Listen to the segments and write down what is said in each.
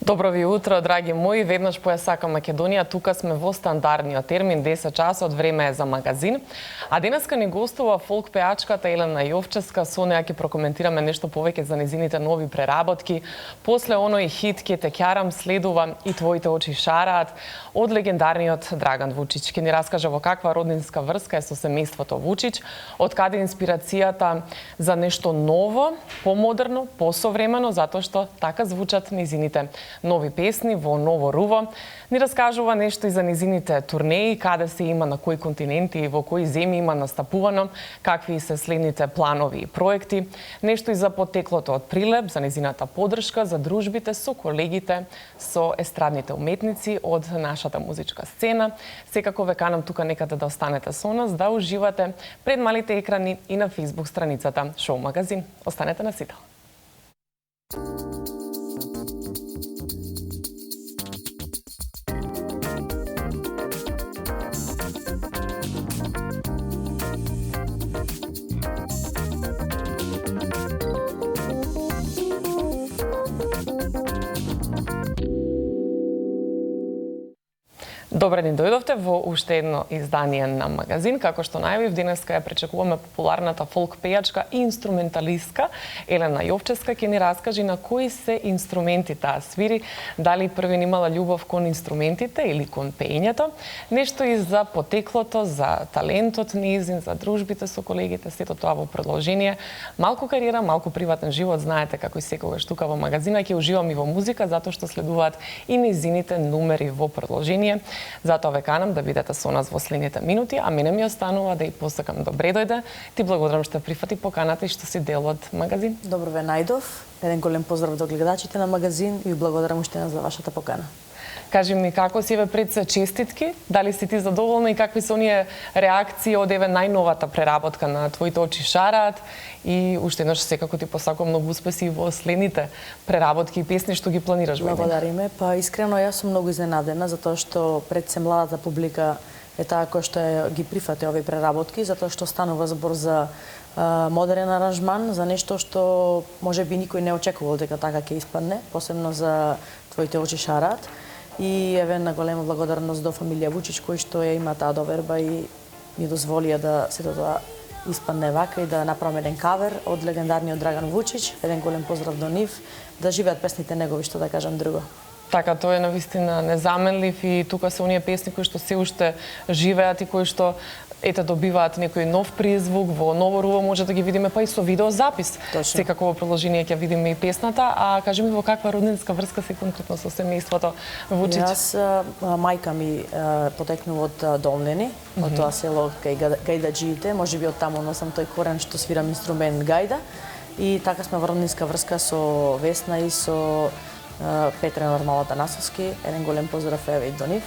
Добро ви утро, драги мои. Веднаш по СК Македонија, тука сме во стандардниот термин 10 часот, време е за магазин. А денеска ни гостува фолк пеачката Елена Јовчевска. Со неа ќе прокоментираме нешто повеќе за незините нови преработки. После оној хит "Ке те ќарам" следува "И твоите очи шараат" од легендарниот Драган Вучич. Ќе ни раскаже во каква роднинска врска е со семејството Вучич, од каде инспирацијата за нешто ново, помодерно, посовремено, затоа што така звучат незините нови песни во ново руво. Ни раскажува нешто и за незините турнеи, каде се има, на кои континенти и во кои земји има настапувано, какви се следните планови и проекти, нешто и за потеклото од Прилеп, за незината поддршка, за дружбите со колегите, со естрадните уметници од нашата музичка сцена. Секако ве канам тука некаде да останете со нас, да уживате пред малите екрани и на Facebook страницата Шоу Магазин. Останете на сител. Добре ни дојдовте во уште едно издание на магазин. Како што најавив, денеска ја пречекуваме популарната фолк пејачка и инструменталистка Елена Јовчевска. Ќе ни раскажи на кои се инструменти таа свири, дали први имала љубов кон инструментите или кон пеењето, нешто и за потеклото, за талентот низин, за дружбите со колегите, сето тоа во продолжение. Малку кариера, малку приватен живот, знаете како и секогаш тука во магазина ќе уживам и во музика, затоа што следуваат и низините numeri во продолжение. Затоа ве канам да бидете со нас во следните минути, а мене ми останува да и посакам добре дојде. Ти благодарам што прифати поканата и што си дел од магазин. Добро ве најдов. Еден голем поздрав до гледачите на магазин и ви благодарам уште за вашата покана. Кажи ми како си ве пред се честитки, дали си ти задоволна и какви се оние реакции од еве најновата преработка на Твоите очи шараат и уште еднаш секако ти посакувам многу успеси во следните преработки и песни што ги планираш во година. Благодариме. Па искрено јас сум многу изненадена затоа што пред се младата публика е таа која што ги прифати овие преработки, затоа што станува збор за модерен аранжман, за нешто што можеби никој не очекувал дека така ќе испадне, посебно за Твоите очи шараат. И еве на голема благодарност до фамилија Вучич кој што ја има таа доверба и ми дозволија да сето тоа испадне вака и да направиме еден кавер од легендарниот Драган Вучич. Еден голем поздрав до нив, да живеат песните негови, што да кажам друго. Така, тој е навистина незаменлив и тука се оние песни кои што се уште живеат и кои што ете добиваат некој нов призвук, во ново руво може да ги видиме па и со видеозапис. Точно. Секако во продолжение ќе видиме и песната, а кажи ми во каква роднинска врска си конкретно со семејството Вучич? Јас мајка ми потекнува од Долнени, од тоа село кај гајдаџиите, можеби од таму носам тој корен што свирам инструмент гајда и така сме во роднинска врска со Весна и со Петре Нормалата Насовски. Еден голем поздрав еве и до нив.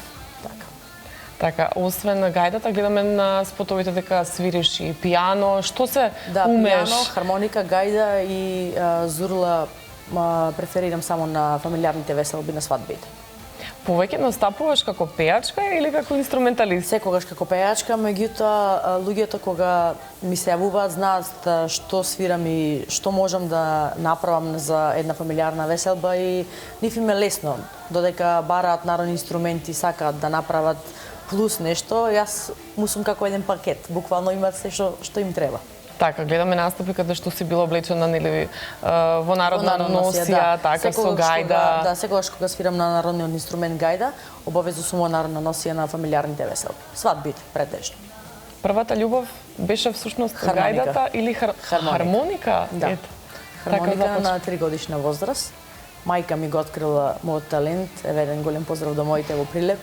Така, освен гајдата, гледаме на спотовите дека свириш и пијано. Што се умееш? Да, пијано, хармоника, гајда и зурла преферирам само на фамилиарните веселби на свадбите. Повеќе настапуваш како пејачка или како инструменталист? Секогаш како пејачка, меѓутоа луѓето кога ми се јавуваат знаат што свирам и што можам да направам за една фамилиарна веселба и нив им е лесно, додека бараат народни инструменти, сакаат да направат плюс нешто, јас му сум како еден пакет, буквално имаат се што им треба. Така, гледаме настапи каде што си била облечена нели во народна носија, така со гајда. Да, секогаш кога свирам на народниот инструмент гајда, обавезно сум во народна носија на фамилиарните веселби. Свадбите претежно. Првата љубов беше всушност гајдата или хармоника? Да. Хармоника на 3-годишна возраст. Мајка ми го открила мојот талент, еве еден голем поздрав до моите во Прилеп.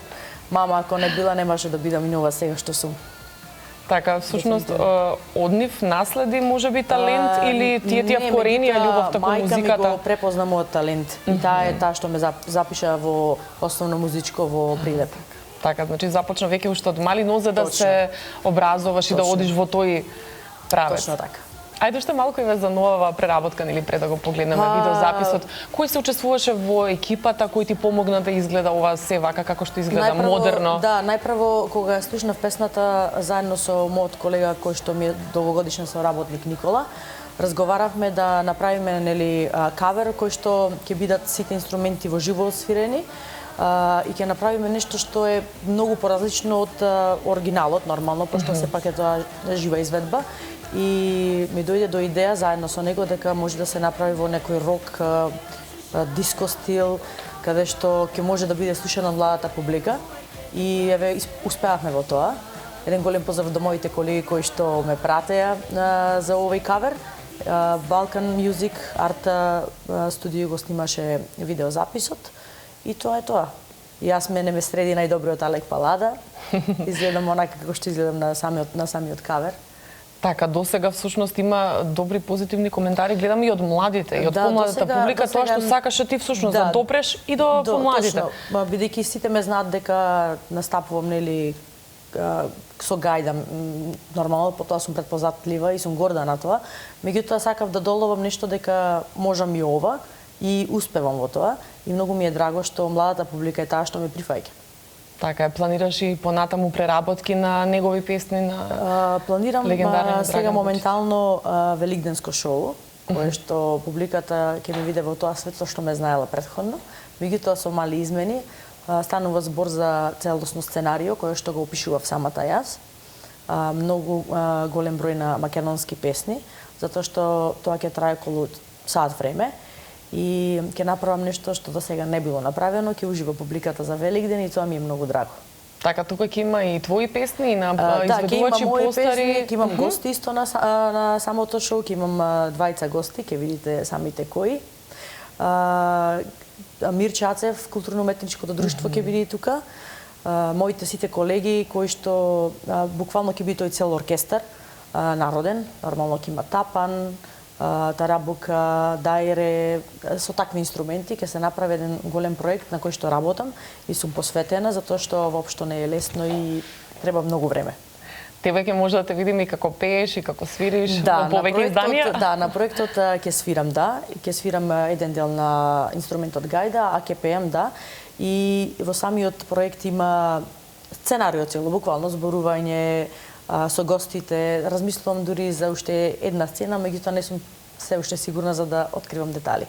Мама, ако не била, немаше да бидам и ова сега што сум. Така, всушност, од нив наследи можеби талент или тие вкоренија љубовта кон музиката? Мајка ми го препозна мојот талент и таа е таа што ме запиша во основно музичко во Прилеп. Така, значи започна веќе уште од мали нозе да се образоваш и да одиш во тој правец. Точно така. Ајде уште малку еве за новава преработка, нели пред да го погледнеме видеозаписот. Кој се учествуваше во екипата, кој ти помогна да изгледа ова се вака како што изгледа модерно? Да, најпрво кога слушнав песната заедно со мојот колега кој што ми е долгогодишен соработник Никола, разговаравме да направиме нели кавер кој што ќе бидат сите инструменти во живо освирени и ќе направиме нешто што е многу поразлично од оригиналот, нормално, пошто сепак е тоа жива изведба. И ми дојде до идеја заедно со него дека може да се направи во некој рок, диско стил, каде што ќе може да биде слушано од младата публика. И еве успеавме во тоа. Еден голем поздрав до моите колеги кои што ме пратеа за овој кавер. Balkan Music Art Studio го снимаше видеозаписот. И тоа е тоа. Јас не ме среди најдобриот Алек Палада. Изгледам онака како што изгледам на самиот кавер. Така, досега всушност има добри позитивни коментари, гледам и од младите, и од помладата публика, тоа што сакаше ти всушност да допреш и до помладите. Точно, бидејќи сите ме знаат дека настапувам нели со гајда, нормално, потоа сум претпознатлива и сум горда на тоа. Меѓутоа сакав да доловам нешто дека можам и ова и успевам во тоа и многу ми е драго што младата публика е таа што ме прифаќа. Така е, планираш и понатаму преработки на негови песни на планирам сега моментално великденско шоу, кое што публиката ќе ме види во тоа свето што ме знаела претходно. Меѓутоа со мали измени станува збор за целосно сценарио кое што го опишував самата јас. Многу голем број на македонски песни, затоа што тоа ќе трае околу сат време. И ќе направам нешто што до сега не било направено, ќе ужива публиката за Великден и тоа ми е многу драго. Така, тука ќе има и твои песни, и на изведувачи, постари. Ќе имам гости исто на самото шоу, ќе имам двајца гости, ќе видите самите кои. Мир Чацев, културно-уметничкото друштво ќе биде тука. Моите сите колеги кои што буквално ќе биде тој цел оркестар народен, нормално ќе има тапан, тарабука, дајре, со такви инструменти ќе се направи еден голем проект на кој што работам и сум посветена затоа што воопшто не е лесно и треба многу време. Тебе ќе може да те видиме и како пееш и како свириш во повеќе изданија? Да, на проектот ќе свирам, ќе свирам еден дел на инструментот гајда, а ќе пеем, и во самиот проект има сценарио цело, буквално зборување со гостите, размислувам дури за уште една сцена, меѓутоа не сум се уште сигурна за да откривам детали.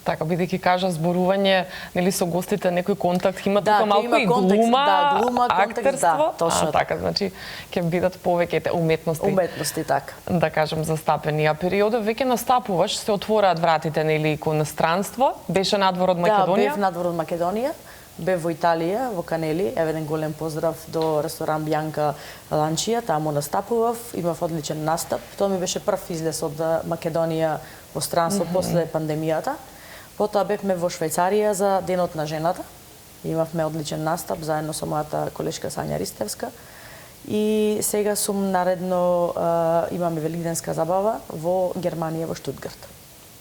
Така, бидејќи кажа зборување, нели со гостите некој контакт, има тука малку и глума, актерство. Точно така, значи ќе бидат повеќе уметности. Уметности, така. Да кажам застапени. А периодот веќе настапуваш, се отвораат вратите нели кон странство, беше надвор од Македонија? Да, бев надвор од Македонија. Бев во Италија, во Канели, еден голем поздрав до ресторан Бјанка Ланчија, таму настапував, имав одличен настап. Тоа ми беше прв излез од Македонија во странство после пандемијата. Потоа бевме во Швајцарија за Денот на жената. Имавме одличен настап заедно со мојата колешка Сања Ристевска. И сега сум наредно имаме великденска забава во Германија, во Штутгарт.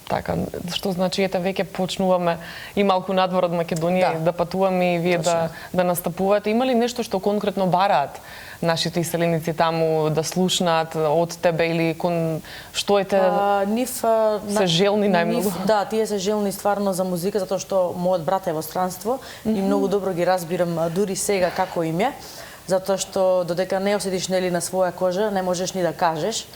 Така, што значи ете веќе почнуваме и малку надвор од Македонија да патуваме и вие да настапувате. Има ли нешто што конкретно бараат нашите иселеници таму да слушнат од тебе или што ете се желни најмногу? Да, тие се желни стварно за музика затоа што мојот брат е во странство и многу добро ги разбирам дури сега како им е, затоа што додека не осетиш нели на своја кожа не можеш ни да кажеш.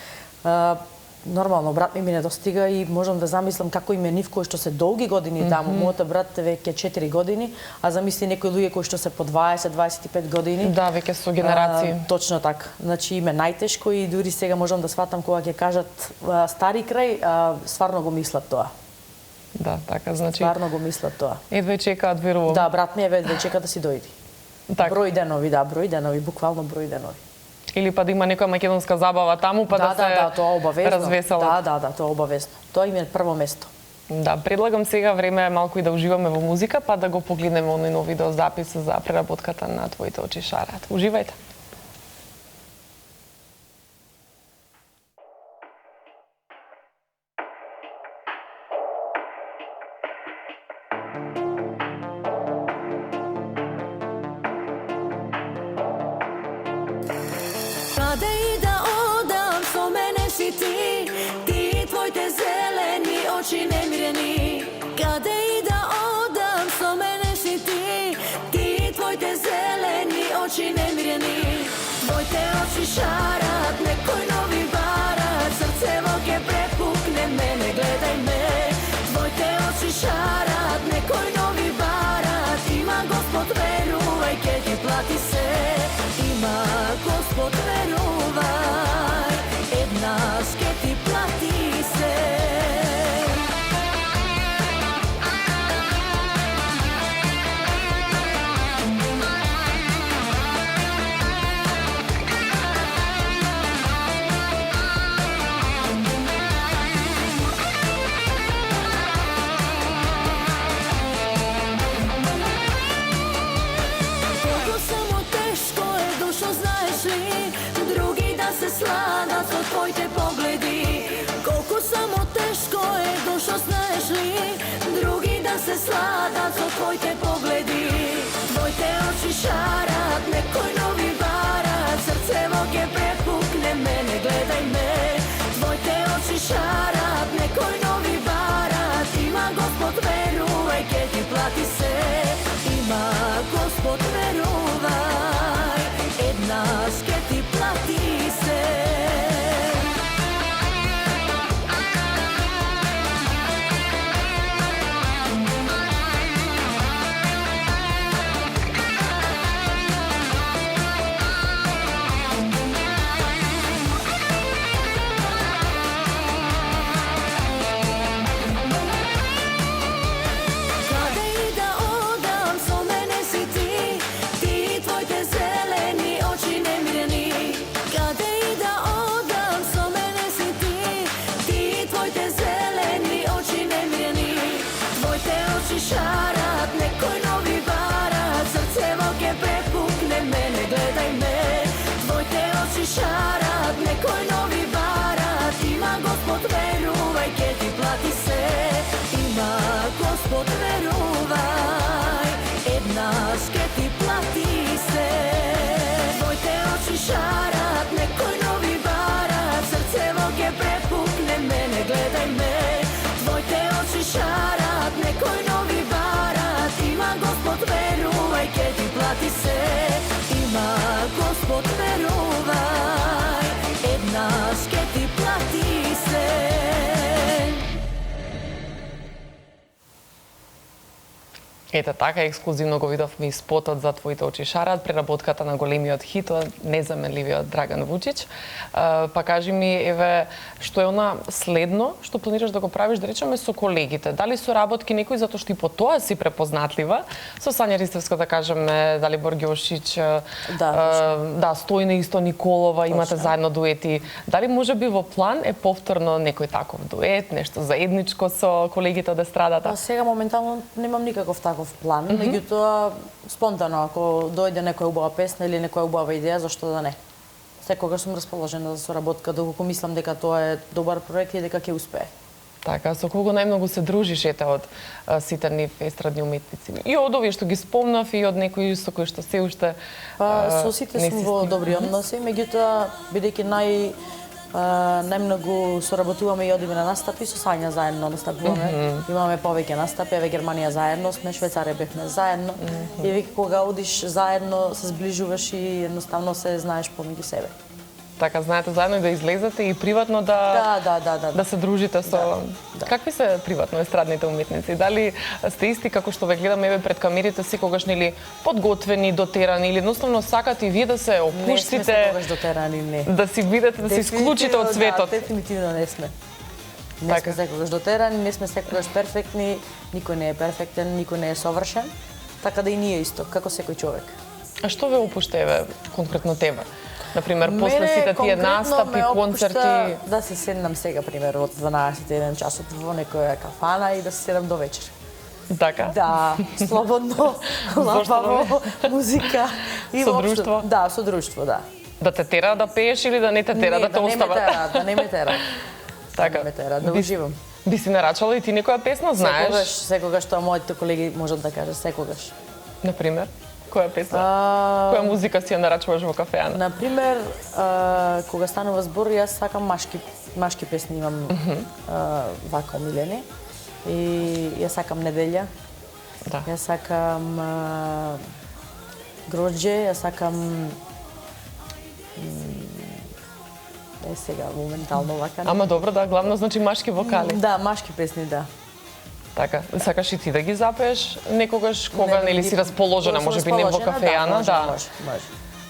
Нормално, брат ми не достига и можам да замислам како им е нив кои што се долги години таму. Мојот брат е веќе 4 години, а замисли некои луѓе кои што се по 20-25 години. Да, веќе со генерации. Точно така. Значи им е најтешко и дури сега можам да сватам кога ќе кажат стари крај, стварно го мислат тоа. Да, така, значи. Стварно го мислат тоа. Едве чекаат, верувам. Да, брат ми едве чека да си дојди. Број денови, буквално број денови. Или па да има некоја македонска забава таму, па да се тоа обавезно. Развеселат. Да, тоа обавезно. Тоа им е прво место. Да, предлагам сега време малку и да уживаме во музика, па да го погледнеме оној нов видеозапис за преработката на Твоите очи шарат. Уживајте. Очи немирени, каде и да одам, со мене си ти твоите зелени очи немирени. Твоите очи шарат, некој нови барат, срцево ке препу плати се. Има Господ, верувај, еднаш ке ти плати се. Сладат со твоите погледи. Колку само тешко е, душо, знаеш ли? Други да се сладат со твоите погледи. Твоите очи шарат, некој нови барат, срцево ке препукне, мене гледај ме. Твоите очи шарат, некој нови барат, има Господ, верувај, ке ти плати се. Има Господ, верувај, еднаш ке ти плати се. Каде и да одам, со мене си ти, ти и твоите зелени очи немирени. Каде и да одам, со мене си ти, ти и твоите зелени очи немирени. Твоите очи шарат, некој нови барат, срцево ке препукне, мене гледај ме. Твоите очи шарат, некој нови барат, има Господ, верувај, ке ти плати се. Има Господ, верувај, еднаш ке ти плати се. Твоите очи шарат, некој нови барат, срцево ке препукне, мене гледај ме. Твоите очи шарат, некој нови барат, има Господ, верувај, ке ти плати се. Има Господ, верувај, еднаш ке ти плати се. Ете така, ексклузивно го видовме и спотот за Твоите очи шарат, преработката на големиот хит, незаменливиот Драган Вучич. Па кажи ми, еве, што е она следно што планираш да го правиш, да речеме, со колегите? Дали соработки некои, затоа што и по тоа си препознатлива, со Сања Ристевска, да кажеме, Далибор Ѓошич, да, Стојна исто Николова, имате заедно дуети. Дали може би во план е повторно некој таков дует, нешто заедничко со колегите од естрадата? Па сега моментално немам никаков таков план, меѓутоа спонтано ако дојде некоја убава песна или некоја убава идеја, зашто да не? Секогаш сум расположена за соработка, доколку мислам дека тоа е добар проект и дека ќе успее. Така, со кого најмногу се дружиш ете од сите нив естрадни уметници? И од овие што ги спомнав и од некои со кои што се уште Со сите сум во добри односи, меѓутоа бидејќи најмногу соработуваме и одиме на настапи, со Сања заедно настапуваме. Имаме повеќе настапи, еве Германија заедно сме, Швајцарија бевме заедно. И веќе кога одиш заедно, се зближуваш и едноставно се знаеш помеѓу себе. Така, знаете заедно и да излезете и приватно да се дружите со... Какви се приватно естрадните уметници? Дали сте исти како што ве гледаме еве пред камерите, секогаш нели подготвени, дотерани или едноставно сакате и вие да се опуштите? Не сме секогаш дотерани, не. Да си видите, да се исклучите од светот? Да, дефинитивно не сме. Не сме секогаш дотерани, не сме секогаш перфектни, никој не е перфектен, никој не е совршен, така да и ние исто, како секој човек. А што ве опушта еве конкретно тебе? Например, после сите тие настапи, концерти... Да се седнам сега, пример, од 12-1 часот во некоја кафана и да се седам до вечер. Така? Да, слободно, лапаво, музика. И со друштво? Да, со друштво, да. Да те тера да пееш или да не те тера, да те остава? Да не ме тера. Така. Да не ме тера, да уживам. Би си нарачала и ти некоја песна, знаеш? Секогаш тоа моите колеги можат да кажат, секогаш. Например? Која песна? Која музика си ја нарачуваш во кафеана? Например, кога станува збор, јас сакам машки песни имам вака омилени. И јас сакам Неделја. Да. Јас сакам Гроџе, јас сакам сега моментално вака. Ама добро, да, главно значи машки вокали. Да, машки песни, да. Така, сакаш и ти да ги запееш некогаш кога Не, нели си расположена, кога сум можеби не во расположена, кафејана, може, да. може.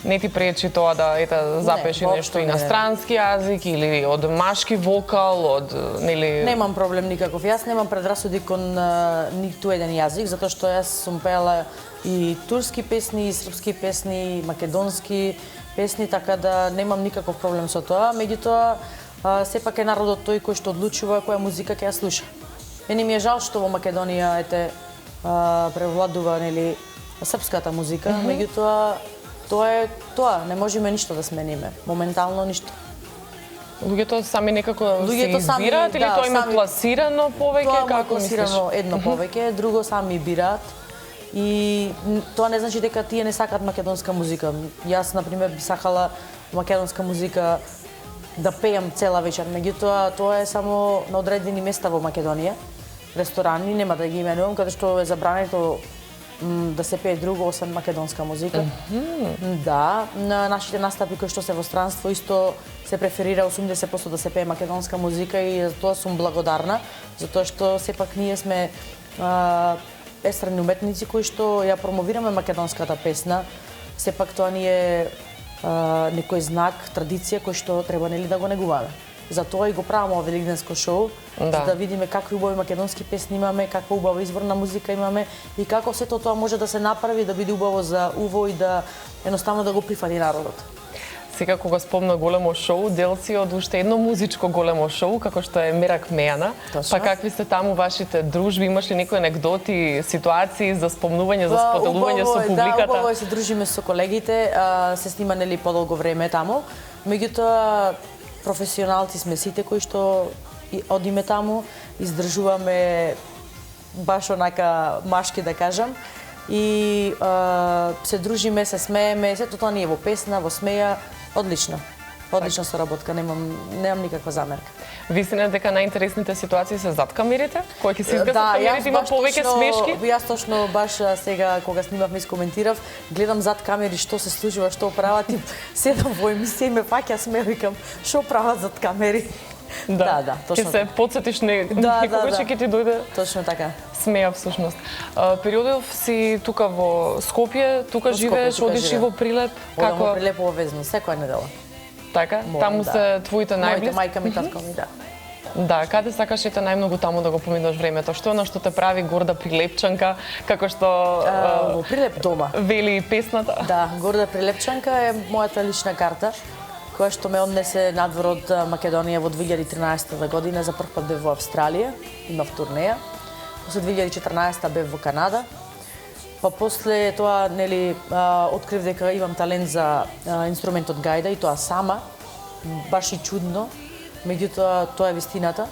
Не ти пречи тоа да запееш и воопшто нешто не. инострански јазик или од машки вокал, од нели Немам проблем никаков. Јас немам предрасуди кон ниту еден јазик, затоа што јас сум пеела и турски песни, и српски песни, и македонски песни, така да немам никаков проблем со тоа. Меѓутоа, сепак е народот тој кој што одлучува која музика ќе ја слуша. Мене ми е жал што во Македонија превладува нели српската музика, меѓутоа тоа е тоа, не можеме ништо да смениме, моментално ништо. луѓето сами некако Луѓето се сами, избираат или да, тоа им е сами- пласирано повеќе, Тоа му е како мислиш? класирано едно повеќе, друго сами бираат. И тоа не значи дека тие не сакаат македонска музика. Јас, например, би сакала македонска музика да пеам цела вечер, меѓутоа тоа е само на одредени места во Македонија. Ресторани, нема да ги именувам, каде што е забрането да се пее друго освен македонска музика. Да, на нашите настапи кои што се во странство исто се преферира 80% да се пее македонска музика и за тоа сум благодарна, затоа што сепак ние сме естрани уметници кои што ја промовираме македонската песна. Сепак тоа ни е некој знак, традиција кој што треба нели да го негуваме. Затоа и го правиме ова велигденско шоу, Да. за да видиме какви убави македонски песни имаме, каква убава изворна музика имаме и како сето тоа може да се направи да биде убаво за уво и да едноставно да го прифати народот. Сега кога спомна големо шоу, дел си од уште едно музичко големо шоу, како што е Мерак Мејана. Точно. Па какви се таму вашите дружби? Имаш ли некои анегдоти, ситуации за спомнување, за споделување со публиката? Да, убаво е, се дружиме со колегите, се снима нели подолго време таму. Меѓутоа професионалци сме сите кои што одиме таму, издржуваме баш онака машки да кажам и се дружиме, се смееме, сето тоа ни е во песна, во смеја, одлично. Одлична соработка, немам никаква замерка. Вистина дека најинтересните ситуации се зад камерите? Кој ќе се изгледа Да, камерите има баш повеќе точно- смешки? Јас точно баш сега кога снимавме искоментирав, гледам зад камери што се случува, што прават и седам во емисија и ме фаќа смех, викам што прават зад камери. Да, точно Ќе се потсетиш Да, некогаш да. ќе ти дојде Точно така. смеја всушност. Периодов си тука во Скопје, тука Во Скопје, живееш, тука одиш и живеам. во Прилеп, Одам во како Прилепо во Везно, секоја недела. така? Морам, Таму да. се твоите Моите најблиски. мајка ми, татко ми, да. Да, каде сакаш ете најмногу таму да го поминуваш времето? Што е оно што те прави горда прилепчанка, како што Во Прилеп дома. вели и песната? Да, горда прилепчанка е мојата лична карта, која што ме однесе надвор од Македонија во 2013 година. За прв пат бев во Австралија, имав турнеја. После 2014 бев во Канада. Па после тоа, нели, открив дека имам талент за инструментот гајда и тоа сама, баш и чудно. Меѓутоа, тоа е вистината.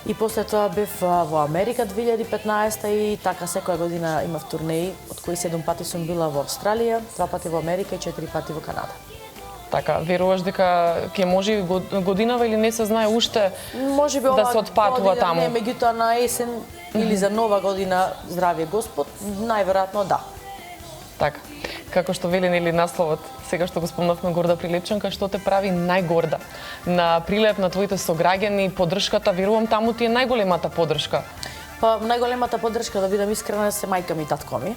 И после тоа бев во Америка 2015 и така секоја година имав турнеи, од кои 7 пати сум била во Австралија, 2 пати во Америка и 4 пати во Канада. Така, веруваш дека ќе може годинава или не се знае уште Можеби да ова се отпатува година, таму? Не, меѓутоа на есен или за нова година, здравје Господ, најверојатно да. Така. Како што вели нели насловот, сега што го спомнавме горда прилепчанка, што те прави најгорда на Прилеп, на твоите сограѓани, поддршката, верувам таму ти е најголемата поддршка. Па најголемата поддршка, да бидам искрена, се мајка ми и татко ми.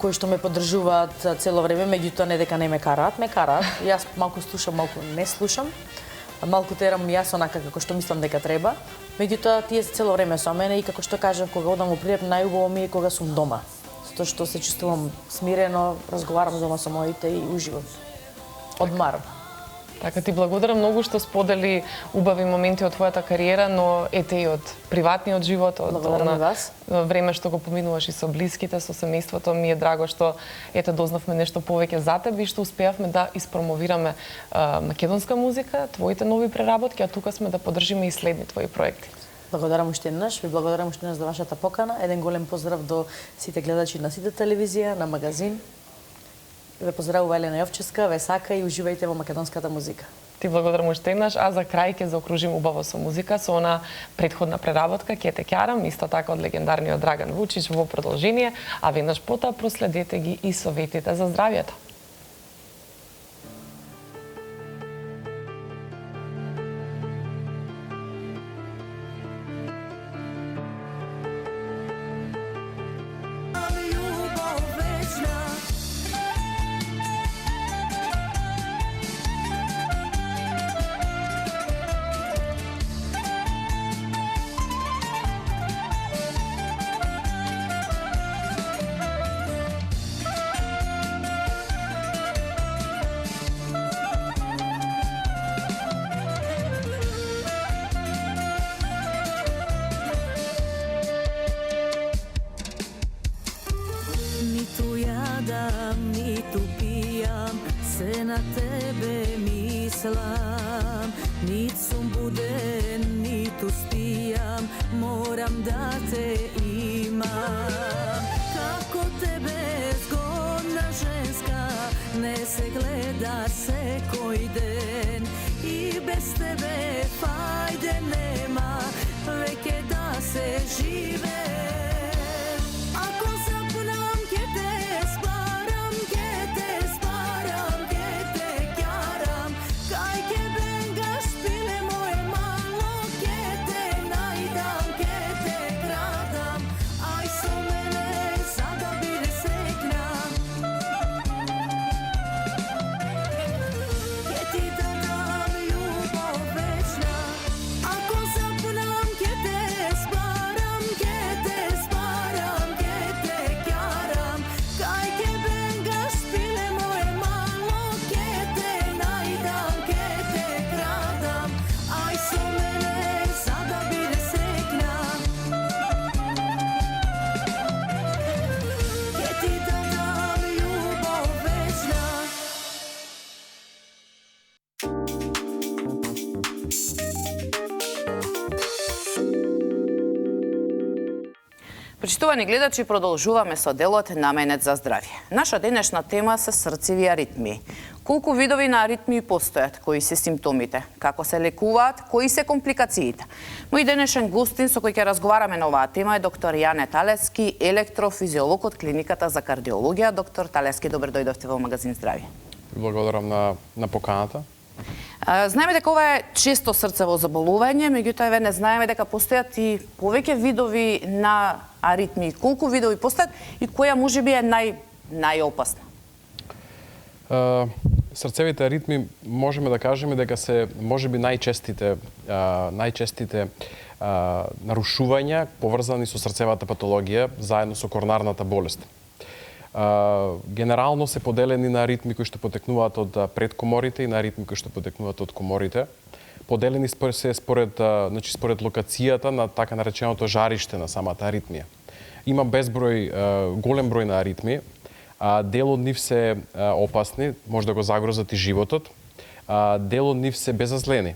Кои што ме поддржуваат цело време, меѓутоа не дека не ме караат, ме караат. Јас малку слушам, малку не слушам. Малку терам јас онака како што мислам дека треба. Меѓутоа тие се цело време со мене и како што кажав, кога одам во Прилеп, најубаво ми е кога сум дома. Затоа што се чувствувам смирено, разговарам дома со моите и уживам. Одмарам. Така, ти благодарам многу што сподели убави моменти од твојата кариера, но ете и од приватниот живот, од Благодарам и вас. време што го поминуваш и со блиските, со семејството. Ми е драго што ете дознавме нешто повеќе за тебе и што успеавме да испромовираме македонска музика, твоите нови преработки, а тука сме да поддржиме и следни твои проекти. Благодарам уште еднаш, ви благодарам уште еднаш за вашата покана. Еден голем поздрав до сите гледачи на сите телевизија, на магазин. Ве поздравува Елена Јовчевска, ве сака и уживајте во македонската музика. Ти благодарам уште еднаш, а за крај ќе заокружим убаво со музика, со она предходна преработка "Ке те ќарам", исто така од легендарниот Драган Вучич во продолжение, а веднаш потоа проследете ги и советите за здравјето. ниту пијам, се на тебе мислам. Нит сум буден, ниту спијам, морам да те имам. Како тебе згодна женска, не се гледа секој ден. И без тебе фајде нема, веќе да се живе. Ако запнам ке те спарам, ке те спарам, ке те ќарам. Кај ке бенгаш пиле моје мало, ке те најдам, ке те крадам. Ај со мене за да биде среќна. Ке ти дадам љубов вечна. Ако запнам ке те спарам, ке те спарам, ке те ќарам. Кај ке бенгаш пиле моје мало, ке те најдам, ке те крадам. Ај со мене за да биде среќна. Ке ти дадам љубов вечна. Почитувани гледачи, продолжуваме со делот Наменет за здравје. Наша денешна тема се срцеви аритмии. Колку видови на аритмии постојат, кои се симптомите, како се лекуваат, кои се компликациите. Мој денешен гостин со кој ќе разговараме на оваа тема е доктор Јане Талески, електрофизиолог од клиниката за кардиологија. Доктор Талески, добро дојдовте во магазин Здравје. Благодарам на поканата. Знаеме дека ова е често срцево заболување, меѓутоа еве не знаеме дека постојат и повеќе видови на аритмии. Колку видови постојат и која можеби е најопасна? Срцевите аритми можеме да кажеме дека се можеби најчестите нарушувања поврзани со срцевата патологија заедно со коронарната болест. Генерално се поделени на аритми кои што потекнуваат од предкоморите и на аритми кои што потекнуваат од коморите. Поделени се според локацијата на така нареченото жариште на самата аритмија. Има голем број на аритми, дел од нив се опасни, може да го загрозат и животот, дел од нив се безазлени.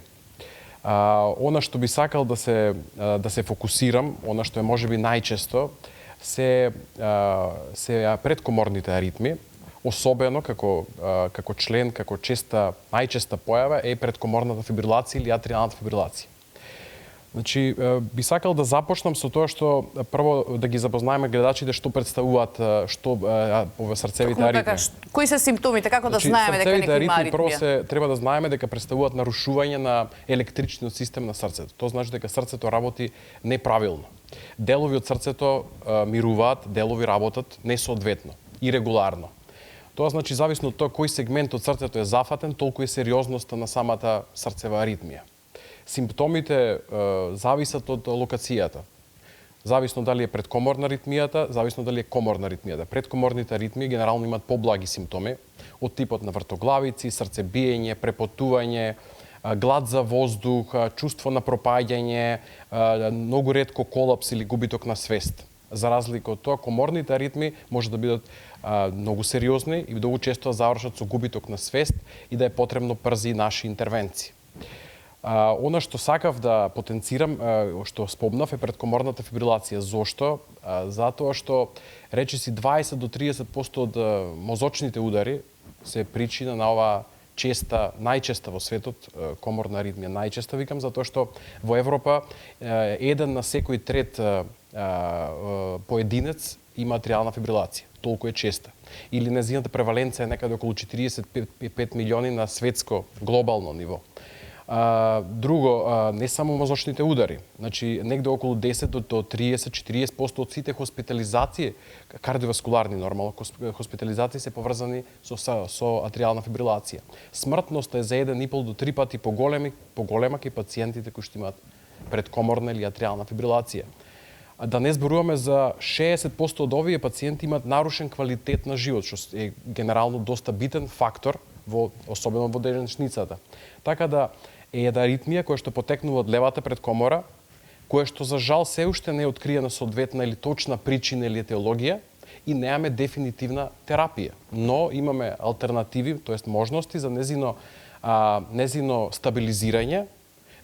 Она што би сакал да се фокусирам, она што е можеби најчесто, се предкоморните аритми, особено како најчеста појава е предкоморната фибрилација или атриалната фибрилација. Значи, би сакал да започнам со тоа што прво да ги запознаеме гледачите што представуваат срцевите аритми. Кои се симптомите, како да знаеме дека некој има аритмија? Прво треба да знаеме дека представуваат нарушување на електричниот систем на срцето. Тоа значи дека срцето работи неправилно. Делови од срцето мируваат, делови работат несоодветно и регуларно. Тоа значи зависно од тоа кој сегмент од срцето е зафатен, толку е сериозноста на самата срцева аритмија. Симптомите зависат од локацијата. Зависно дали е предкоморна аритмијата, зависно дали е коморна аритмијата. Предкоморните аритмии генерално имаат поблаги симптоми од типот на вртоглавици, срцебиење, препотување, глад за воздух, чувство на пропаѓање, многу ретко колапс или губиток на свест. За разлика од тоа, коморните аритми може да бидат многу сериозни и многу често завршат со губиток на свест и да е потребно брзи наши интервенции. Она што сакав да потенцирам, што спомнав, е предкоморната фибрилација. Зошто? Затоа што речиси 20 до 30% од мозочните удари се причина на оваа најчеста во светот коморна аритмија. Најчеста викам затоа што во Европа еден на секој трет поединец има атриална фибрилација. Толку е честа. Или незината преваленција е некаде околу 45 милиони на светско, глобално ниво. Друго, не само мозочните удари. Значи, негде околу 10 до 30-40% од сите хоспитализации, кардиоваскуларни нормално, хоспитализации се поврзани со атриална фибрилација. Смртноста е за 1,5 до 3 пати поголема кај пациентите кои што имаат предкоморна или атриална фибрилација. Да не зборуваме за 60% од овие пациенти имаат нарушен квалитет на живот, што е генерално доста битен фактор, особено во денешницата. Така да е една аритмија која што потекнува од левата предкомора, која што за жал се уште не е откриена соодветна или точна причина или етиологија, и немаме дефинитивна терапија. Но имаме алтернативи, тоест можности за незино стабилизирање,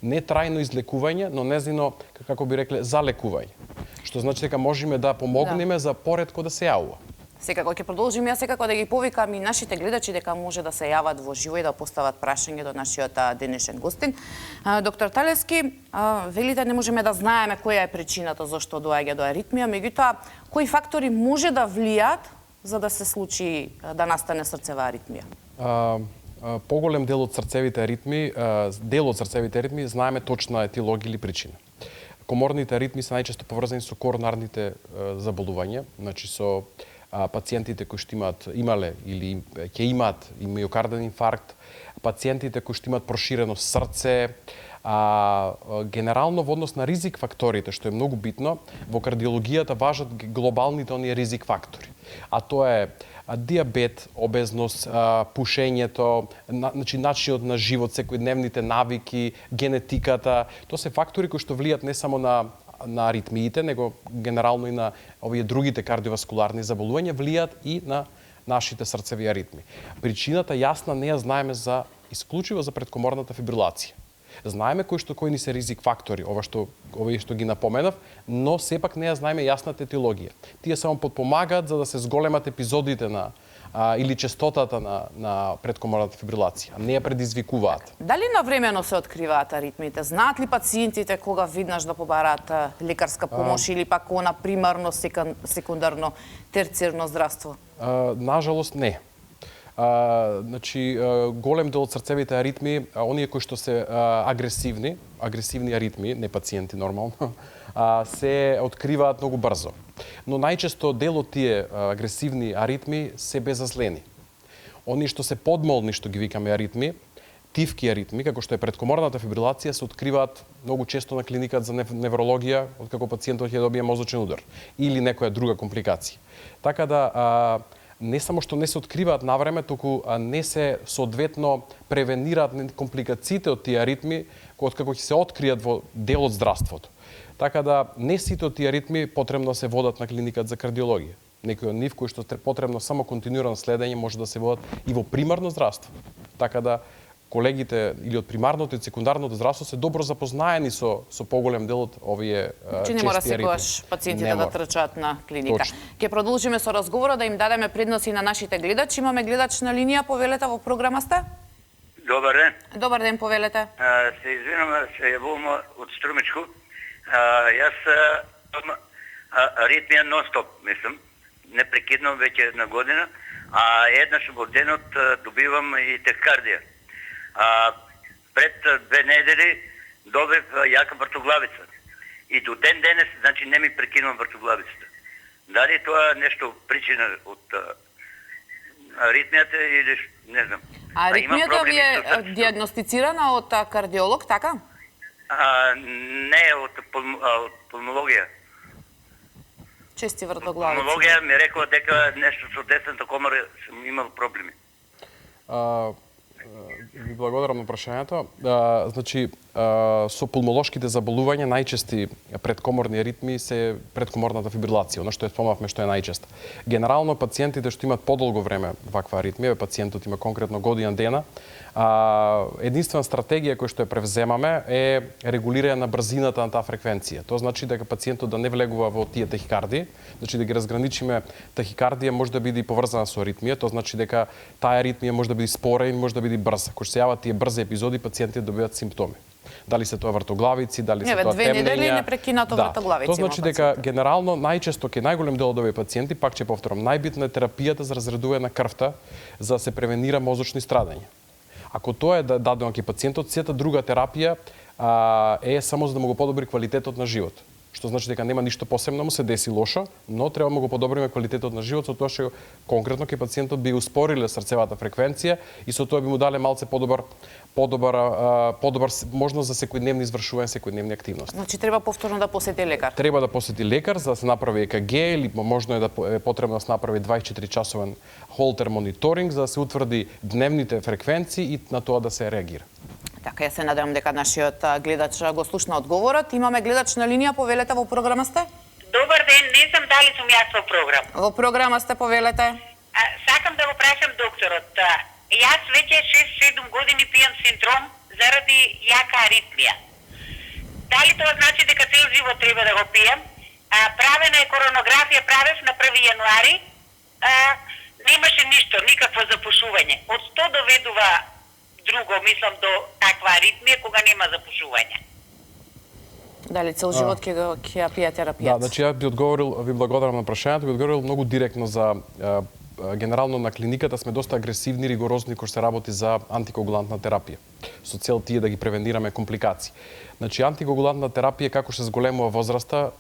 не трајно излекување, но незино, како би рекле, залекување. Што значи дека можеме да помогнеме за поретко да се јавува. Секако ќе продолжиме, јас секако да ги повикам и нашите гледачи дека може да се јават во живо и да постават прашање до нашиот денешен гостин. Доктор Талевски, велите не можеме да знаеме која е причината зашто доаѓа до аритмија, меѓутоа кои фактори може да влијаат за да се случи да настане срцева аритмија? Поголем дел од срцевите аритми, знаеме точна етиологија или причина. Коморните аритми се најчесто поврзани со коронарните заболувања, значи со пациентите кои што имале или ќе имаат и миокарден инфаркт, пациентите кои што имаат проширено срце, генерално во однос на ризик факторите, што е многу битно, во кардиологијата важат глобалните оние ризик фактори. А тоа е диабет, обезност, пушењето, значи начинот на живот, секојдневните навики, генетиката, тоа се фактори кои што влијат не само на аритмиите, него генерално и на овие другите кардиоваскуларни заболувања, влијат и на нашите срцеви аритми. Причината јасна не ја знаеме исклучиво за предкоморната фибрилација. Знаеме кои ни се ризик фактори, овие што ги напоменав, но сепак не ја знаеме јасната етиологија. Тие само подпомагаат за да се зголемат епизодите или честотата на предкоморната фибрилација, не ја предизвикуваат. Дали навремено се откриваат аритмите? Знаат ли пациентите кога виднаш да побараат лекарска помош или пак она примарно, секундарно, терцијерно здравство? Нажалост не. Значи, голем дел од срцевите аритми, оние кои што се агресивни аритми, не пациенти нормално, се откриваат многу брзо. Но најчесто дел од тие агресивни аритми се безазлени. Оние што се подмолни, што ги викаме аритми, тивки аритми, како што е предкоморната фибрилација, се откриваат многу често на клиниката за неврологија, откако пациентот ќе добие мозочен удар или некоја друга компликација. Така да не само што не се откриваат навреме, туку не се соодветно превенираат компликациите од тие аритми, откако ќе се откријат во дел од здравството. Така да не сите од тие аритми потребно се водат на клиниката за кардиологија. Некои од нив кои што потребно само континуирано следење може да се водат и во примарно здравство. Така да колегите или од примарното и секундарното здравство се добро запознаени со поголем дел од овие чести аритми. Не мора секогаш пациентите да трчаат на клиника. Ќе продолжиме со разговорот, да им дадеме предност и на нашите гледачи. Имаме гледач на линија, повелете, во програма сте? Добар ден. Добар ден, повелете. Се извинувам, се јавувам од Струмичко. Јас аритмија нон-стоп, мислам, непрекидно веќе една година, а еднаш во денот добивам и тахикардија. Пред 2 недели добив јака вртоглавица. И до ден денес, значи, не ми прекинувам вртоглавицата. Дали тоа нешто причина од аритмијата или не знам. Аритмијата ви е диагностицирана од кардиолог, така? Не, од пулмологија. Чести вртоглавици. Пулмологија ми рекла дека нешто со десната комора сум имал проблеми. Ви благодарам на прашањето. Значи, со пулмолошките заболувања најчести предкоморни аритми се предкоморната фибрилација, она што спомнавме што е најчеста. Генерално пациентите што имаат подолго време ваква аритмија, пациентот има конкретно година дена, единствена стратегија која што ја превземаме е регулирање на брзината на таа фреквенција. Тоа значи дека пациентот да не влегува во тие тахикардии, значи да ги разграничиме. Тахикардија може да биде поврзана со аритмија, тоа значи дека таа аритмија може да биде спора и може да биде брза. Кога се јават тие брзи епизоди, пациентите добиваат симптоми. Дали се тоа вртоглавици, дали се тоа темнења. 2 недели непрекинато вртоглавици. Тоа значи дека генерално најчесто ке најголем дел од овие пациенти, пак ќе повторам, најбитна е терапијата за разредување на крвта за да се превенира мозочни страдања. Ако тоа е дадено ке пациентот, сета друга терапија е само за да му го подобри квалитетот на живот. Што значи дека нема ништо посебно му се деси лошо, но треба му го подобриме квалитетот на живот, со тоа што конкретно ке пациентот би успориле срцевата фреквенција и со тоа би му дале малце подобар можност за секојдневни извршување секојдневни активности. Значи треба повторно да посети лекар. Треба да посети лекар за да се направи ЕКГ или можно е да е потребно да се направи 24-часовен холтер мониторинг за да се утврди дневните фреквенции и на тоа да се реагира. Така, ја се надевам дека нашиот гледач го слушна одговорот. Имаме гледач на линија, повелете, во програма сте? Добар ден, не знам дали сум јас во програм. Во програма сте, повелете. Сакам да го прашам докторот. Јас веќе 6-7 години пијам синдром заради јака аритмија. Дали тоа значи дека цел живот треба да го пијам? Правена е коронографија, правев на 1 јануари. Немаше ништо, никакво запушување. Од што доведува друго, мислам, до таква аритмија кога нема запушување? Дали цел живот ќе ја пија терапијата? Да, значи ја би одговорил, ви благодарам на прашањето, би одговорил многу директно за генерално на клиниката сме доста агресивни, ригорозни кога се работи за антикоагулантна терапија. Со цел тие да ги превенираме компликации. Значи антикоагулантна терапија како се зголемува возраста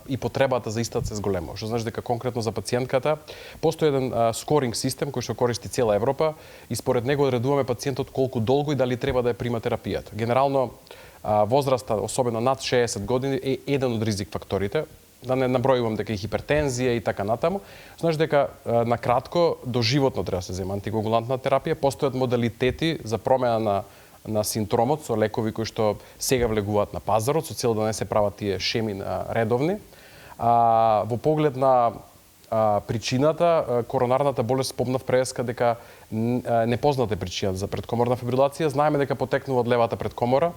и потребата за истата се зголемува. Што значи дека конкретно за пациентката постои еден скоринг систем кој што користи цела Европа и според него одредуваме пациентот колку долго и дали треба да ја прима терапијата. Генерално возраста, особено над 60 години, е еден од ризик факторите. Да не набројувам дека и хипертензија и така натаму. Знаеш дека на кратко доживотно треба да се зема антикоагулантна терапија. Постојат модалитети за промена на синтромот со лекови кои што сега влегуваат на пазарот со цел да не се прават тие шеми редовни. Во поглед на причината, коронарната болест спомнав преска дека непозната причина за предкоморна фибрилација. Знаеме дека потекнува од левата предкомора.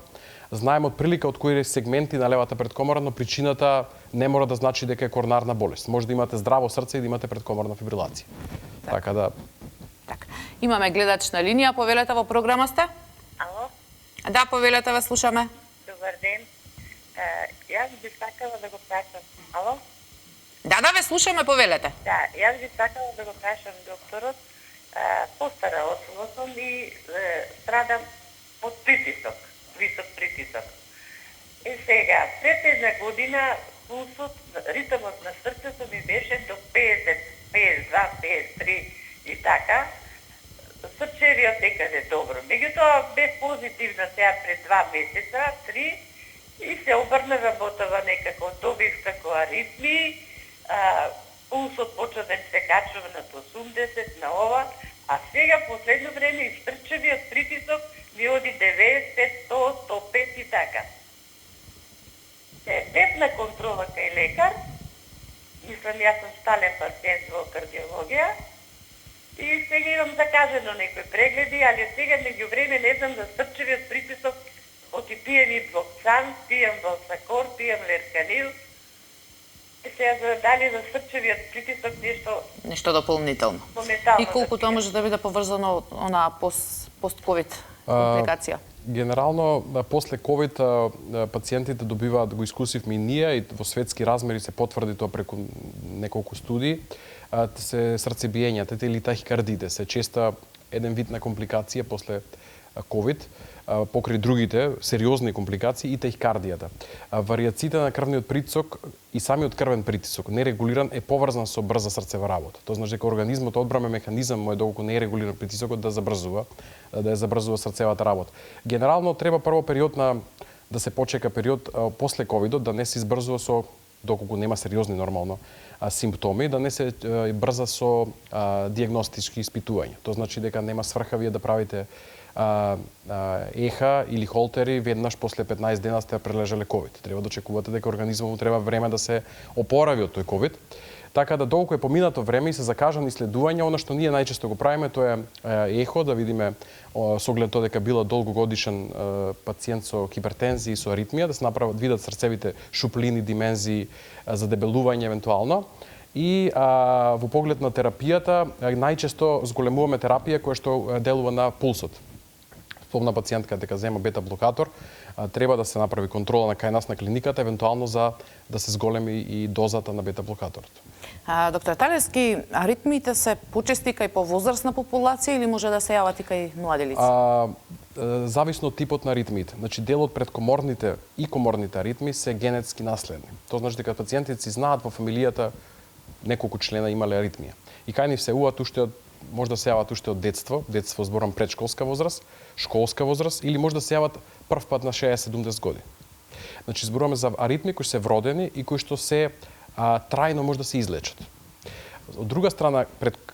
Знаеме од прилика од кои сегменти на левата предкомора, но причината не мора да значи дека е коронарна болест. Може да имате здраво срце и да имате предкоморна фибрилација. Така да. Така. Имаме гледач на линија, повелете во програма сте? Ало? Да, повелете, ве слушаме. Добар ден. Јас би сакала да го прашам. Ало? Да, ве слушаме, повелете. Да, јас би сакала да го прашам докторот. Постара особа сум и страдам од притисок, висок притисок. И сега, пред една година пулсот, ритмот на срцето ми беше до 50, 52, 53 и така. Срчевиот некаде добро. Меѓутоа бе позитивна сега пред 2 месеца, 3, и се обрна работава некако, добив како аритмии, пулсот почна да се качува на 80, на ова, а сега последно време и срчевиот притисок ми оди 90, 100, 105 и така. Бев на контрола кај лекар, мислам јас сум стален пациент во кардиологија, и сега имам закажено некои прегледи, али сега меѓу време не знам за срчевиот притисок, оти пием и блоксан, пием Valsacor, пием Lercanil. И сега дали за срчевиот притисок Нешто дополнително. моментално. И колку тоа може да биде поврзано она пост-ковид компликација? Генерално, после ковид пациентите добиваат, го искусивме и ние, и во светски размери се потврди тоа преку неколку студии, се срцебиењата или тахикардите се честа еден вид на компликација после ковид, покри другите сериозни компликации и тахикардијата. Вариациите на крвниот притисок и самиот крвен притисок нерегулиран е поврзан со брза срцева работа. Тоа значи дека организмот одбрана механизам мој доколку не е регулиран притисокот да ја забрзува срцевата работа. Генерално треба прво период да се почека период после ковидот да не се избрзува со доколку нема сериозни нормално симптоми, да не се брза со дијагностички испитувања. Тоа значи дека нема сврха вие да правите еха или холтери веднаш после 15 дена сте прележале ковид. Треба да очекувате дека организмот треба време да се опорави од тој ковид. Така да долго е поминато време и се закажани исследувања, она што ние најчесто го правиме тоа е ехо, да видиме со оглед тоа дека била долгогодишен пациент со хипертензија и со аритмија, да се направат видат срцевите шуплини, димензии за дебелување евентуално. И во поглед на терапијата, најчесто зголемуваме терапија која што делува на пулсот. Спомна пациентка дека зема бета-блокатор, треба да се направи контрола на кај нас на клиниката, евентуално за да се зголеми и дозата на бета-блокаторот. Доктор Талевски, аритмиите се почести кај повозрастна популација или може да се јават и кај млади лица? Зависно од типот на аритмиите. Значи дел од предкоморните и коморните аритми се генетски наследни. Тоа значи дека пациентите си знаат во фамилијата неколку члена имале аритмија. И кај нив се јават уште може да се јават уште од детство зборам предшколска возраст, школска возраст или може да се јават прв пат на 60-70 години. Значи зборуваме за аритми кои се вродени и кои што се трајно може да се излечат. Од друга страна,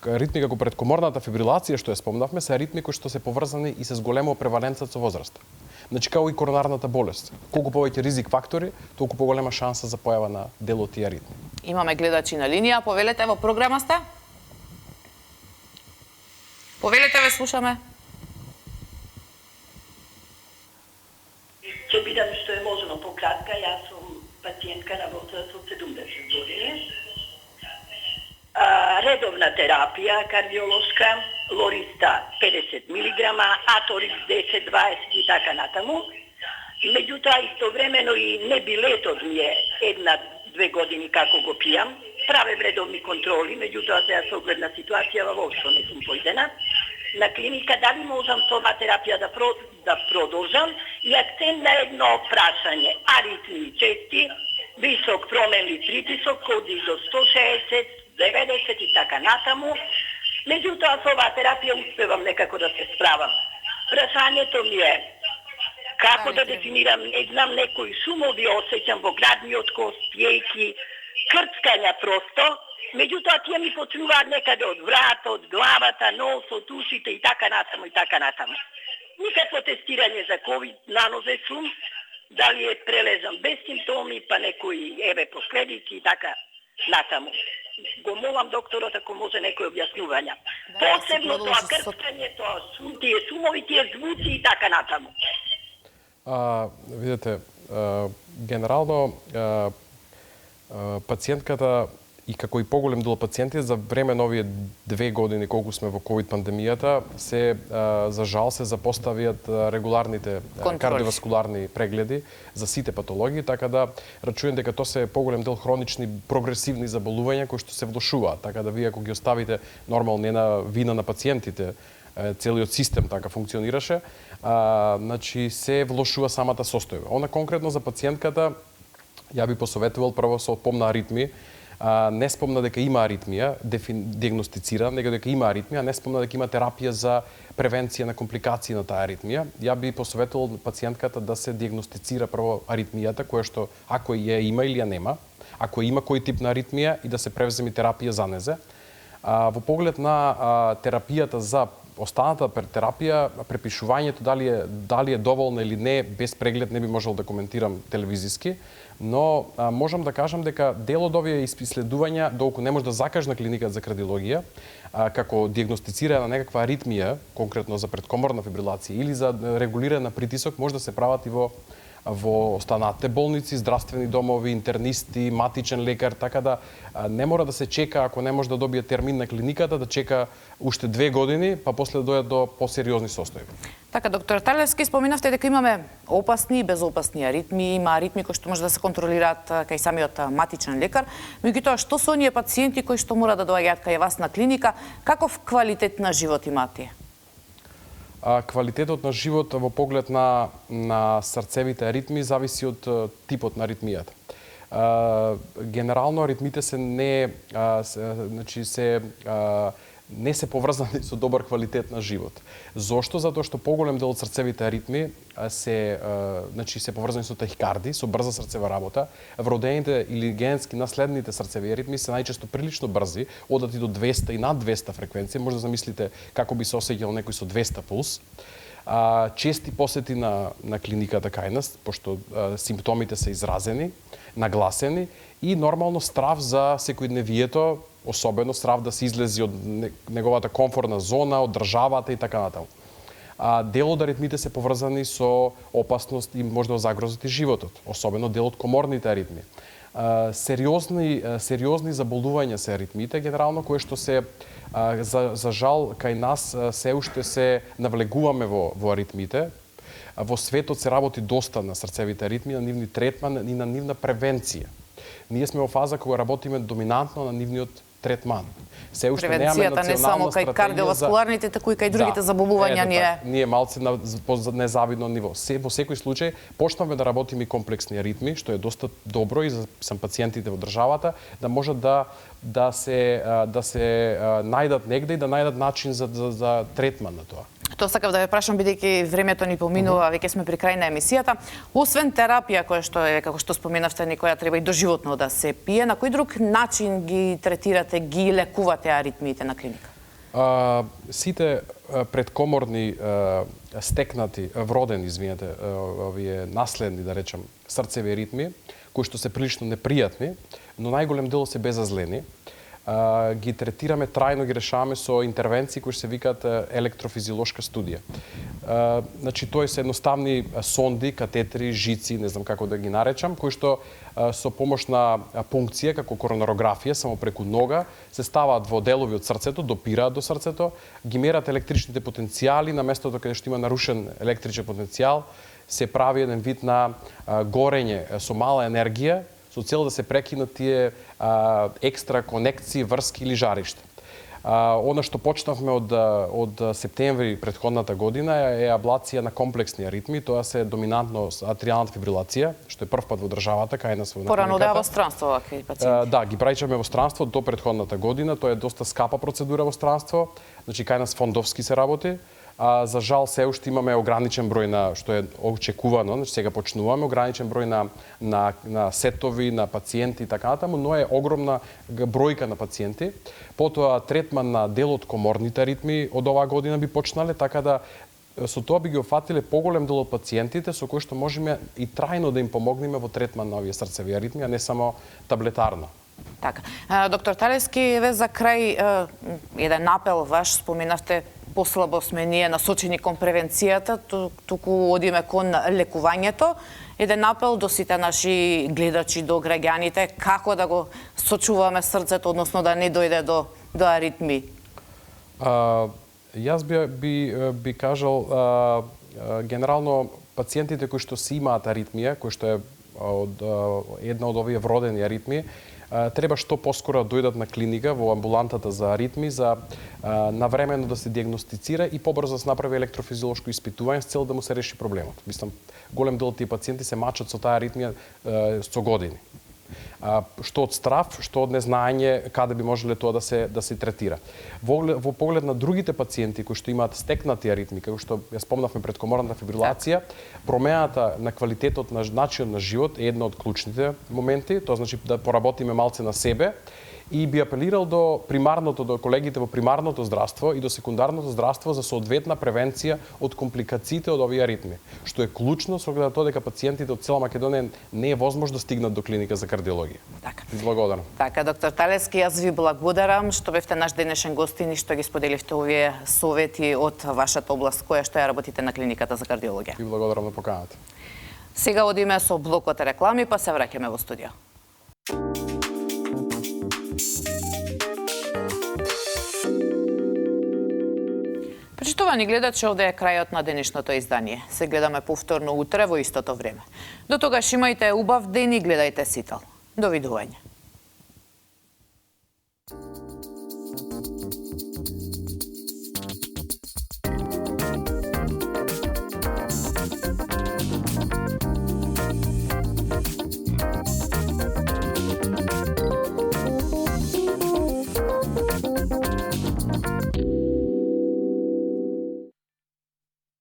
аритми како предкоморната фибрилација што ја спомнавме, се аритми кои што се поврзани и се зголемува преваленцата со возраста. Значи, како и коронарната болест. Колку повеќе ризик фактори, толку поголема шанса за појава на дел од тие аритми. Имаме гледачи на линија, повелете, во програма сте? Повелете, ве слушаме. Ќе бидам што е можно пократка, јас сум пациентка работела со 70 години. Редовна терапија кардиолошка, лориста 50 мг, аторикс 10, 20 и така натаму. Меѓутоа истовремено и небилетот ми е 1-2 години како го пијам. Правев редовни контроли, меѓутоа сега со оглед на ситуацијава воопшто не сум појдена на клиника. Дали можам со оваа терапија да продолжам? И акцент на едно прашање. Аритми чести, висок променлив притисок, коди до 160, 90 и така натаму. Меѓутоа со оваа терапија успевам некако да се справам. Прашањето ми е како да дефинирам, не знам, некои шумови осеќам во градниот кост, пиејки, крцкања просто. Меѓутоа тие ми почнуваат некаде од вратот, главата, носот, ушите и така натаму и така натаму. Никакво тестирање за ковид нанозе сум, дали е прелезан без симптоми, па некои последици и така натаму. Го молам докторот ако може некои објаснувања. Посебно тоа крцкањето, тие шумови, тие звуци и така натаму. Видете, генерално пациентката и како и поголем дел пациенти за време на овие 2 години колку сме во ковид пандемијата за жал се запоставиат регуларните кардиоваскуларни прегледи за сите патологии, така да рачунам дека тоа се поголем дел хронични прогресивни заболувања кои што се влошуваат, така да вие ако ги оставите нормално не на вина на пациентите, целиот систем така функционираше, значи се влошува самата состојба. Она конкретно за пациентката ја би посоветувал прво со помна аритми, не спомна дека има аритмија, диагностицира, него дека има аритмија, не спомна дека има терапија за превенција на компликации на таа аритмија. Ја би посоветувал пациентката да се диагностицира прво аритмијата, која што ако ја има или ја нема, ако има кој тип на аритмија и да се превземе терапија за незе. Во поглед на терапијата за останата терапија, препишувањето дали е доволно или не, без преглед не би можел да коментирам телевизиски, но можам да кажам дека дел од овие исследувања, доколку не може да закаже на клиниката за кардиологија, како диагностицира на некаква аритмија, конкретно за предкоморна фибрилација или за регулиране на притисок, може да се прават и во останатите болници, здравствени домови, интернисти, матичен лекар, така да не мора да се чека, ако не може да добие термин на клиниката, да чека уште 2 години, па после да дојде до посериозни состојби. Така, доктор Талевски, споминавте дека имаме опасни и безопасни аритми, има аритми кои што може да се контролираат кај самиот матичен лекар. Меѓутоа, што со оние пациенти кои што мора да доаѓаат кај вас на клиника, каков квалитет на живот имаат тие? Квалитетот на живот во поглед на срцевите аритми зависи од типот на аритмијата. Генерално аритмите не се поврзани со добар квалитет на живот. Зошто? Затоа што поголем дел од срцевите аритми се поврзани со тахикарди, со брза срцева работа. Вродените или генетски наследните срцеви аритми се најчесто прилично брзи, одат и до 200 и над 200 фреквенција. Може да замислите како би се осеќал некој со 200 пулс. Чести посети на клиниката кај нас, пошто симптомите се изразени, нагласени и нормално страв за секојдневието, особено страв да се излези од неговата комфортна зона, од државата и така натаму. Дел од аритмите се поврзани со опасност и може да загрозат и животот, особено дел од коморните аритми. Сериозни заболувања се аритмите, генерално, кои што се, за жал, кај нас се уште се навлегуваме во аритмите. Во светот се работи доста на срцевите аритми, на нивни третман и на нивна превенција. Ние сме во фаза кога работиме доминантно на нивниот третман. Се уште немаме национална стратегија. Превенцијата не само кај кардиоваскуларните, таку и кај другите заболувања ние малце на незавидно ниво. Во секој случај почнавме да работиме комплексни аритми, што е доста добро и за пациентите во државата, да можат да се најдат негде и да најдат начин за третман на тоа. Тоа сакав да ве прашам, бидејќи времето ни поминува, веќе сме при крај на емисијата. Освен терапија, која што е, како што споменавте, некоја треба и доживотно да се пие, на кој друг начин ги третирате, ги лекувате аритмиите на клиника? Сите предкоморни стекнати, вродени, овие наследни, да речем, срцеви ритми, кои што се прилично непријатни, но најголем дел се безазлени, ги третираме трајно, ги решаваме со интервенции кои се викаат електрофизиолошка студија. Значи, тоа се едноставни сонди, катетри, жици, не знам како да ги наречам, кои што со помош на пункција, како коронарографија, само преку нога, се ставаат во делови од срцето, допираат до срцето, ги мерат електричните потенцијали, на местото каде што има нарушен електричен потенцијал, се прави еден вид на горење со мала енергија, со цел да се прекинат тие екстра конекции, врски или жаришта. Она што почнавме од септември претходната година е аблација на комплексни аритми, тоа се доминантно атријалната фибрилација, што е прв пат во државата, кај нас во Порано да во странство вакви пациенти. Да, ги праќаме во странство до претходната година, тоа е доста скапа процедура во странство, значи кај нас фондовски се работи. За жал се уште имаме ограничен број на, што е очекувано, значи сега почнуваме, ограничен број на сетови, на пациенти и така натаму, но е огромна бројка на пациенти. Потоа третман на дел од коморните ритми од оваа година би почнале, така да со тоа би ги офатиле поголем дел од пациентите со кои што можеме и трајно да им помогнеме во третман на овие срцеви аритми, а не само таблетарно. Така. Доктор Талевски, еве за крај еден апел ваш, споменавте послабо сме ние насочени кон превенцијата, туку одиме кон лекувањето. Еден апел до сите наши гледачи, до граѓаните, како да го сочуваме срцето, односно да не дојде до аритми. Јас би кажал, генерално пациентите кои што си имаат аритмија, кои што е една од овие вродени аритми, треба што поскоро дојдат на клиника во амбулантата за аритми, за навремено да се диагностицира и побрзо да се направи електрофизиолошко испитување с цел да му се реши проблемот. Мислам, голем дел од тие пациенти се мачат со таа аритмија со години. Што од страв, што од незнаење каде би можеле тоа да се третира. Во поглед на другите пациенти кои што имаат стекнати аритми, како што ја спомнавме пред коморната фибрилација, промената на квалитетот на начинот на живот е една од клучните моменти, тоа значи да поработиме малце на себе. И би апелирал до колегите во примарното здравство и до секундарното здравство за соодветна превенција од компликациите од овие аритми, што е клучно со оглед на тоа дека пациентите од цела Македонија не е возможно да стигнат до клиника за кардиологија. Така. Благодарам. Така, доктор Талевски, јас ви благодарам што бевте наш денешен гостин и што ги споделивте овие совети од вашата област која што ја работите на клиниката за кардиологија. Ви благодарам на поканата. Сега одиме со блокот реклами, па се враќаме во студио. Почитувани гледачи, овде е крајот на денешното издание. Се гледаме повторно утре во истото време. До тогаш имајте убав ден и гледајте Сител. Довидување.